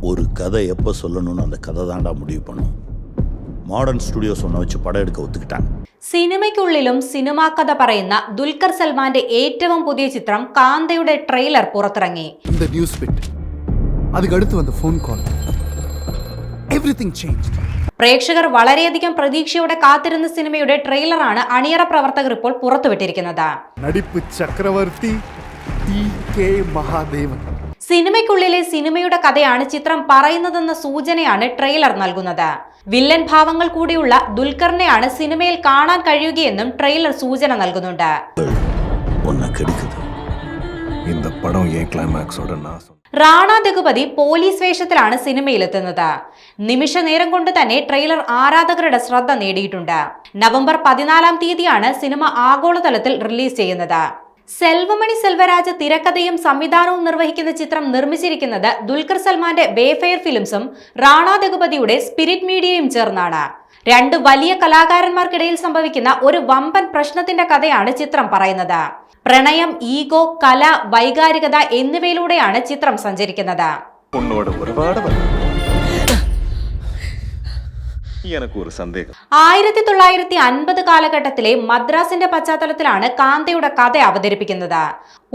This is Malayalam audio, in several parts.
ஒரு கதை எப்போ சொல்லணும்னு அந்த கதை தாண்டா முடிவு பண்ணும். மாடர்ன் സ്റ്റുഡിയോസ് ഒന്ന വെച്ച് പടം എടുക്കാൻ ഒത്തുകിട്ടാണ്. സിനിമയ്ക്കുള്ളിലും സിനിമാ കഥ പറയുന്ന ദുൽഖർ സൽമാന്റെ ഏറ്റവും പുതിയ ചിത്രം കാന്തയുടെ ട്രെയിലർ പുറത്തിറങ്ങി. പ്രേക്ഷകർ വളരെയധികം പ്രതീക്ഷയോടെ കാത്തിരുന്ന സിനിമയുടെ ട്രെയിലറാണ് അണിയറ പ്രവർത്തകർ ഇപ്പോൾ പുറത്തുവിട്ടിരിക്കുന്നത്. സിനിമയ്ക്കുള്ളിലെ സിനിമയുടെ കഥയാണ് ചിത്രം പറയുന്നതെന്ന സൂചനയാണ് ട്രെയിലർ നൽകുന്നത്. വില്ലൻ ഭാവങ്ങൾ കൂടിയുള്ള ദുൽഖറിനെയാണ് സിനിമയിൽ കാണാൻ കഴിയുകയെന്നും ട്രെയിലർ സൂചന നൽകുന്നുണ്ട്. റാണ ദഗുപതി പോലീസ് വേഷത്തിലാണ് സിനിമയിലെത്തുന്നത്. നിമിഷ നേരം കൊണ്ട് തന്നെ ട്രെയിലർ ആരാധകരുടെ ശ്രദ്ധ നേടിയിട്ടുണ്ട്. നവംബർ 14 തീയതിയാണ് സിനിമ ആഗോളതലത്തിൽ റിലീസ് ചെയ്യുന്നത്. സെൽവമണി സെൽവരാജ് തിരക്കഥയും സംവിധാനവും നിർവഹിക്കുന്ന ചിത്രം നിർമ്മിച്ചിരിക്കുന്നത് ദുൽഖർ സൽമാന്റെ വേഫെയർ ഫിലിംസും റാണ ദഗുപതിയുടെ സ്പിരിറ്റ് മീഡിയയും ചേർന്നാണ്. രണ്ട് വലിയ കലാകാരന്മാർക്കിടയിൽ സംഭവിക്കുന്ന ഒരു വമ്പൻ പ്രശ്നത്തിന്റെ കഥയാണ് ചിത്രം പറയുന്നത്. പ്രണയം, ഈഗോ, കല, വൈകാരികത എന്നിവയിലൂടെയാണ് ചിത്രം സഞ്ചരിക്കുന്നത്. 1950 കാലഘട്ടത്തിലെ മദ്രാസിന്റെ പശ്ചാത്തലത്തിലാണ് കാന്തയുടെ കഥ അവതരിപ്പിക്കുന്നത്.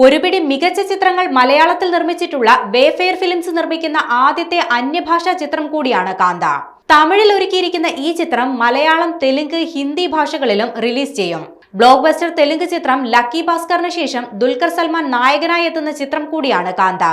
ഒരുപിടി മികച്ച ചിത്രങ്ങൾ മലയാളത്തിൽ നിർമ്മിച്ചിട്ടുള്ള വേഫെയർ ഫിലിംസ് നിർമ്മിക്കുന്ന ആദ്യത്തെ അന്യഭാഷാ ചിത്രം കൂടിയാണ് കാന്ത. തമിഴിൽ ഒരുക്കിയിരിക്കുന്ന ഈ ചിത്രം മലയാളം, തെലുങ്ക്, ഹിന്ദി ഭാഷകളിലും റിലീസ് ചെയ്യും. ബ്ലോക്ക് ബസ്റ്റർ തെലുങ്ക് ചിത്രം ലക്കി ഭാസ്കറിന് ശേഷം ദുൽഖർ സൽമാൻ നായകനായി എത്തുന്ന ചിത്രം കൂടിയാണ് കാന്ത.